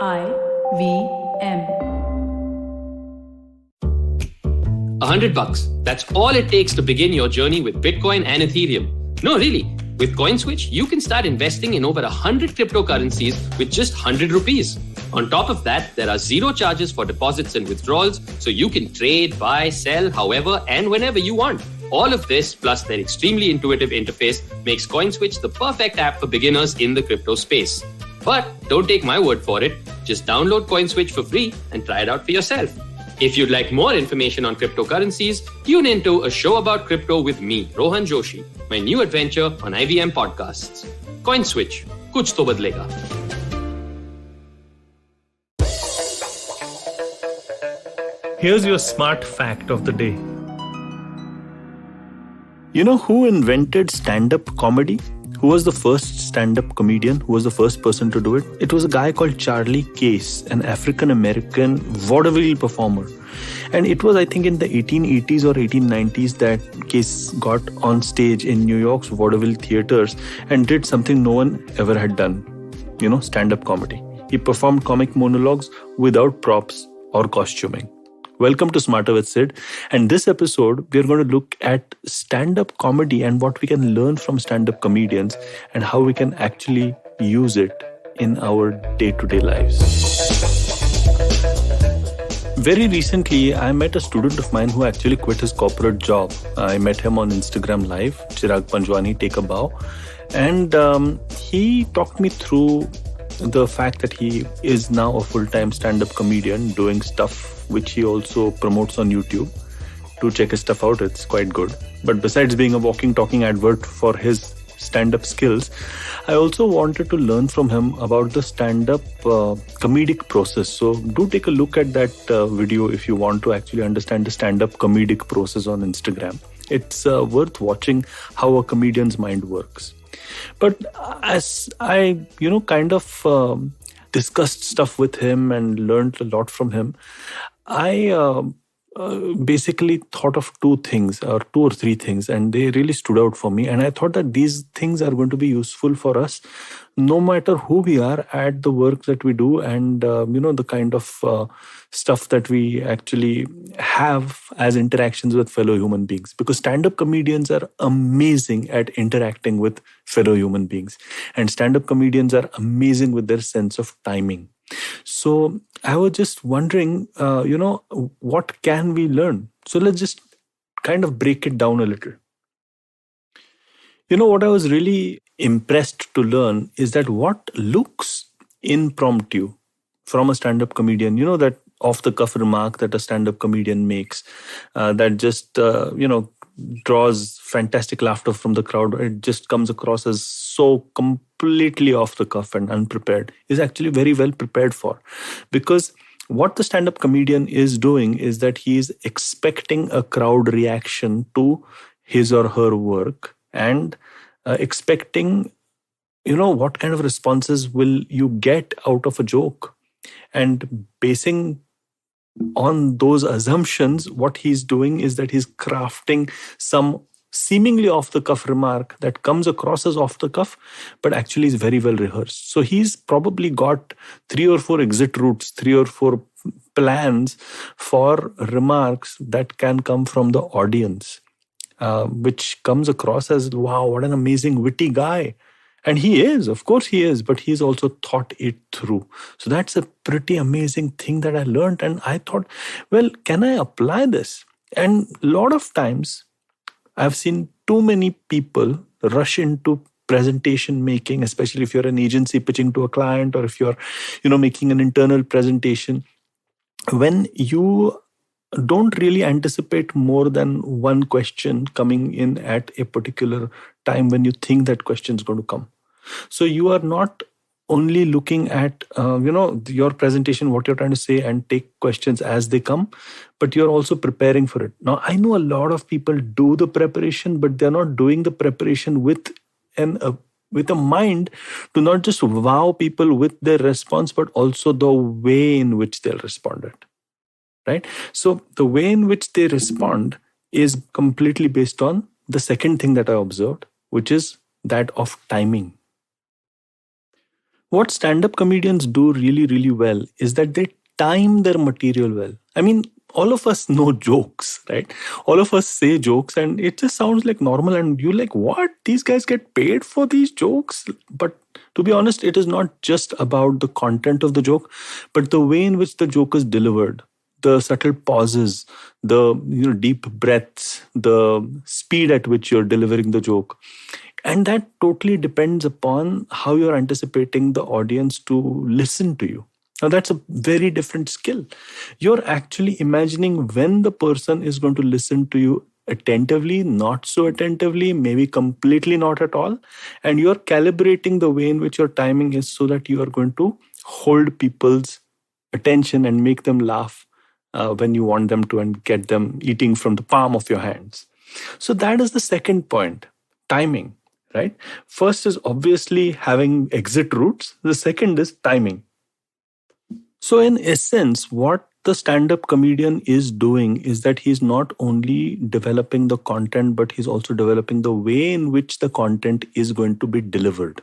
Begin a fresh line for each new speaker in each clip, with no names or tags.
IVM.
$100. That's all it takes to begin your journey with Bitcoin and Ethereum. No, really. With CoinSwitch, you can start investing in over 100 cryptocurrencies with just 100 rupees. On top of that, there are zero charges for deposits and withdrawals, so you can trade, buy, sell, however and whenever you want. All of this, plus their extremely intuitive interface, makes CoinSwitch the perfect app for beginners in the crypto space. But don't take my word for it. Just download CoinSwitch for free and try it out for yourself. If you'd like more information on cryptocurrencies, tune into a show about crypto with me, Rohan Joshi, my new adventure on IVM podcasts. CoinSwitch, kuch to badlega.
Here's your smart fact of the day.
You know who invented stand-up comedy? Who was the first stand-up comedian? Who was the first person to do it? It was a guy called Charlie Case, an African-American vaudeville performer. And it was, I think, in the 1880s or 1890s that Case got on stage in New York's vaudeville theaters and did something no one ever had done. Stand-up comedy. He performed comic monologues without props or costuming. Welcome to Smarter With Sid. And this episode, we're going to look at stand-up comedy and what we can learn from stand-up comedians and how we can actually use it in our day-to-day lives. Very recently, I met a student of mine who actually quit his corporate job. I met him on Instagram Live, Chirag Panjwani, Take a Bow. And he talked me through the fact that he is now a full-time stand-up comedian doing stuff which he also promotes on YouTube. Do check his stuff out, it's quite good. But besides being a walking, talking advert for his stand-up skills, I also wanted to learn from him about the stand-up comedic process. So do take a look at that video if you want to actually understand the stand-up comedic process on Instagram. It's worth watching how a comedian's mind works. But as I, discussed stuff with him and learned a lot from him, I basically thought of two or three things, and they really stood out for me. And I thought that these things are going to be useful for us, no matter who we are at the work that we do and, the kind of stuff that we actually have as interactions with fellow human beings. Because stand-up comedians are amazing at interacting with fellow human beings. And stand-up comedians are amazing with their sense of timing. So I was just wondering, what can we learn? So let's just kind of break it down a little. What I was really impressed to learn is that what looks impromptu from a stand-up comedian, that off-the-cuff remark that a stand-up comedian makes, that just, draws fantastic laughter from the crowd. It just comes across as so completely off the cuff and unprepared, is actually very well prepared for. Because what the stand-up comedian is doing is that he is expecting a crowd reaction to his or her work and expecting, what kind of responses will you get out of a joke. And basing on those assumptions, what he's doing is that he's crafting some seemingly off-the-cuff remark that comes across as off-the-cuff, but actually is very well rehearsed. So he's probably got 3 or 4 exit routes, 3 or 4 plans for remarks that can come from the audience, which comes across as, wow, what an amazing, witty guy. And he is, of course he is, but he's also thought it through. So that's a pretty amazing thing that I learned. And I thought, well, can I apply this? And a lot of times, I've seen too many people rush into presentation making, especially if you're an agency pitching to a client or if you're, making an internal presentation, when you don't really anticipate more than one question coming in at a particular time when you think that question is going to come. So you are not only looking at, your presentation, what you're trying to say and take questions as they come, but you're also preparing for it. Now, I know a lot of people do the preparation, but they're not doing the preparation with a mind to not just wow people with their response, but also the way in which they'll respond it. Right? So the way in which they respond is completely based on the second thing that I observed, which is that of timing. What stand-up comedians do really, really well is that they time their material well. I mean, all of us know jokes, right? All of us say jokes and it just sounds like normal and you're like, what? These guys get paid for these jokes? But to be honest, it is not just about the content of the joke, but the way in which the joke is delivered, the subtle pauses, the deep breaths, the speed at which you're delivering the joke. And that totally depends upon how you're anticipating the audience to listen to you. Now, that's a very different skill. You're actually imagining when the person is going to listen to you attentively, not so attentively, maybe completely not at all. And you're calibrating the way in which your timing is so that you are going to hold people's attention and make them laugh when you want them to and get them eating from the palm of your hands. So that is the second point, timing, right? First is obviously having exit routes. The second is timing. So in essence, what the stand-up comedian is doing is that he's not only developing the content, but he's also developing the way in which the content is going to be delivered.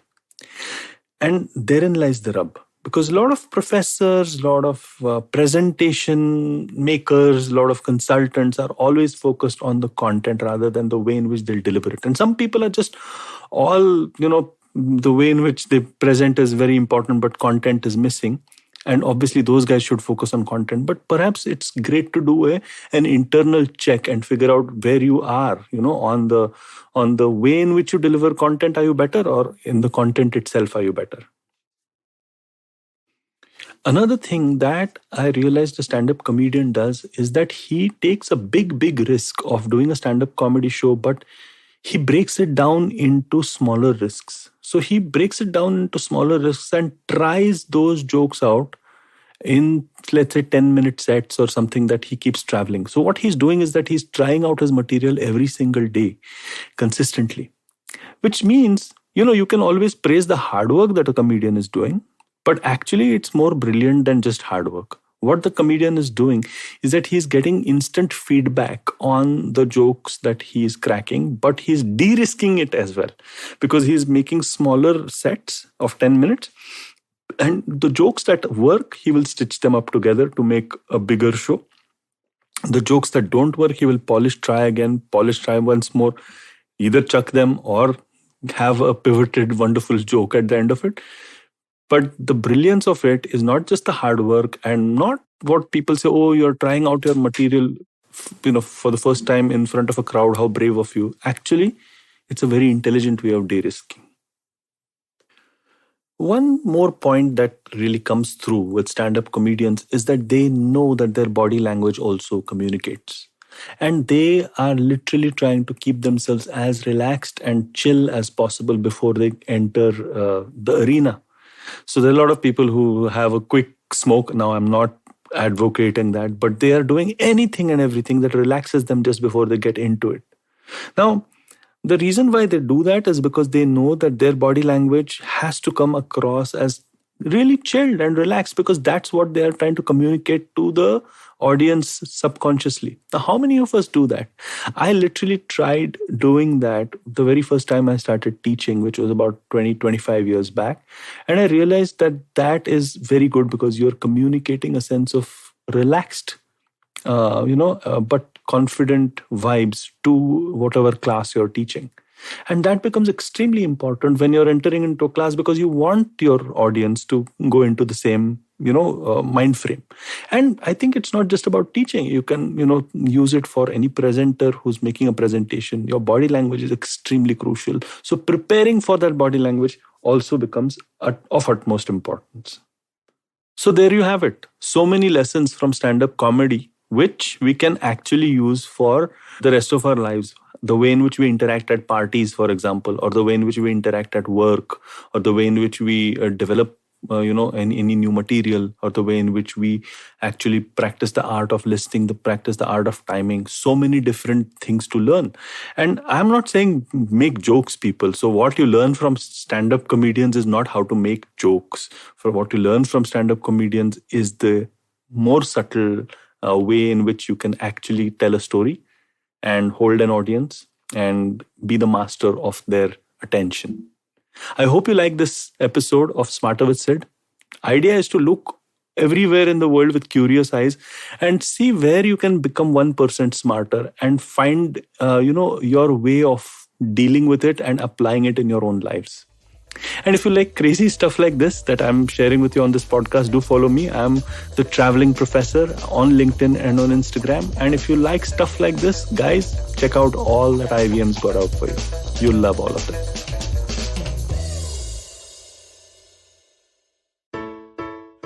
And therein lies the rub. Because a lot of professors, a lot of presentation makers, a lot of consultants are always focused on the content rather than the way in which they'll deliver it. And some people are just all, the way in which they present is very important, but content is missing. And obviously those guys should focus on content, but perhaps it's great to do an internal check and figure out where you are, on the way in which you deliver content. Are you better, or in the content itself, are you better? Another thing that I realized a stand-up comedian does is that he takes a big risk of doing a stand-up comedy show, but he breaks it down into smaller risks. So he breaks it down into smaller risks and tries those jokes out in, let's say, 10-minute sets or something that he keeps traveling. So what he's doing is that he's trying out his material every single day consistently, which means, you can always praise the hard work that a comedian is doing, but actually it's more brilliant than just hard work. What the comedian is doing is that he's getting instant feedback on the jokes that he's cracking, but he's de-risking it as well because he's making smaller sets of 10 minutes. And the jokes that work, he will stitch them up together to make a bigger show. The jokes that don't work, he will try once more, either chuck them or have a pivoted, wonderful joke at the end of it. But the brilliance of it is not just the hard work and not what people say, oh, you're trying out your material, for the first time in front of a crowd, how brave of you. Actually, it's a very intelligent way of de-risking. One more point that really comes through with stand-up comedians is that they know that their body language also communicates. And they are literally trying to keep themselves as relaxed and chill as possible before they enter the arena. So there are a lot of people who have a quick smoke. Now, I'm not advocating that, but they are doing anything and everything that relaxes them just before they get into it. Now, the reason why they do that is because they know that their body language has to come across as really chilled and relaxed because that's what they are trying to communicate to the audience subconsciously. Now, how many of us do that? I literally tried doing that the very first time I started teaching, which was about 25 years back. And I realized that that is very good because you're communicating a sense of relaxed, but confident vibes to whatever class you're teaching. And that becomes extremely important when you're entering into a class because you want your audience to go into the same, mind frame. And I think it's not just about teaching. You can, use it for any presenter who's making a presentation. Your body language is extremely crucial. So preparing for that body language also becomes of utmost importance. So there you have it. So many lessons from stand-up comedy, which we can actually use for the rest of our lives. The way in which we interact at parties, for example, or the way in which we interact at work, or the way in which we develop, any new material, or the way in which we actually practice the art of listening, practice the art of timing. So many different things to learn. And I'm not saying make jokes, people. So what you learn from stand-up comedians is not how to make jokes. For what you learn from stand-up comedians is the more subtle way in which you can actually tell a story and hold an audience and be the master of their attention. I hope you like this episode of Smarter with Sid. Idea is to look everywhere in the world with curious eyes and see where you can become 1% smarter and find your way of dealing with it and applying it in your own lives. And if you like crazy stuff like this that I'm sharing with you on this podcast, do follow me. I'm the Traveling Professor on LinkedIn and on Instagram. And if you like stuff like this, guys, check out all that IVM's got out for you. You'll love all of it.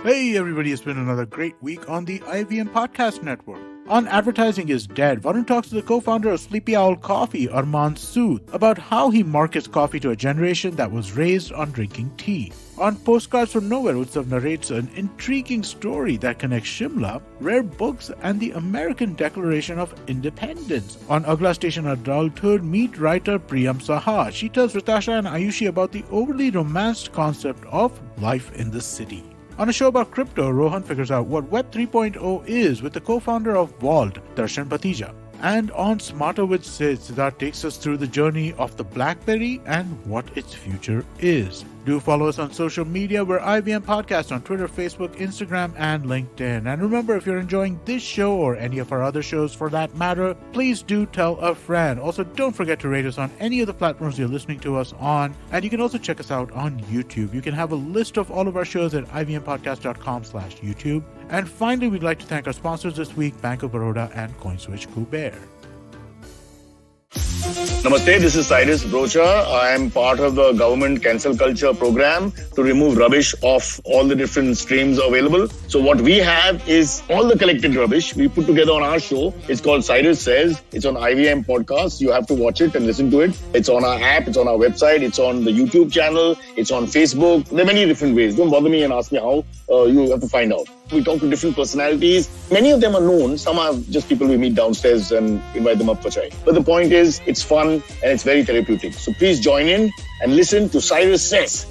Hey everybody, it's been another great week on the IVM Podcast Network. On Advertising is Dead, Varun talks to the co-founder of Sleepy Owl Coffee, Arman Sood, about how he markets coffee to a generation that was raised on drinking tea. On Postcards from Nowhere, Utsav narrates an intriguing story that connects Shimla, rare books, and the American Declaration of Independence. On Agla Station Adulthood, meet writer Priyam Saha. She tells Ritasha and Ayushi about the overly romanced concept of life in the city. On a show about crypto, Rohan figures out what Web 3.0 is with the co-founder of Vault, Darshan Patija. And on Smarter with Sid, Siddharth takes us through the journey of the BlackBerry and what its future is. Do follow us on social media. We're IVM Podcast on Twitter, Facebook, Instagram, and LinkedIn. And remember, if you're enjoying this show or any of our other shows for that matter, please do tell a friend. Also, don't forget to rate us on any of the platforms you're listening to us on. And you can also check us out on YouTube. You can have a list of all of our shows at ivmpodcast.com/YouTube. And finally, we'd like to thank our sponsors this week, Bank of Baroda and CoinSwitch Kuber.
Namaste, this is Cyrus Brocha. I am part of the government cancel culture program to remove rubbish off all the different streams available. So what we have is all the collected rubbish we put together on our show. It's called Cyrus Says. It's on IVM Podcast. You have to watch it and listen to it. It's on our app. It's on our website. It's on the YouTube channel. It's on Facebook. There are many different ways. Don't bother me and ask me how. You have to find out. We talk to different personalities. Many of them are known. Some are just people we meet downstairs and invite them up for chai. But the point is, it's fun and it's very therapeutic. So please join in and listen to Cyrus Says.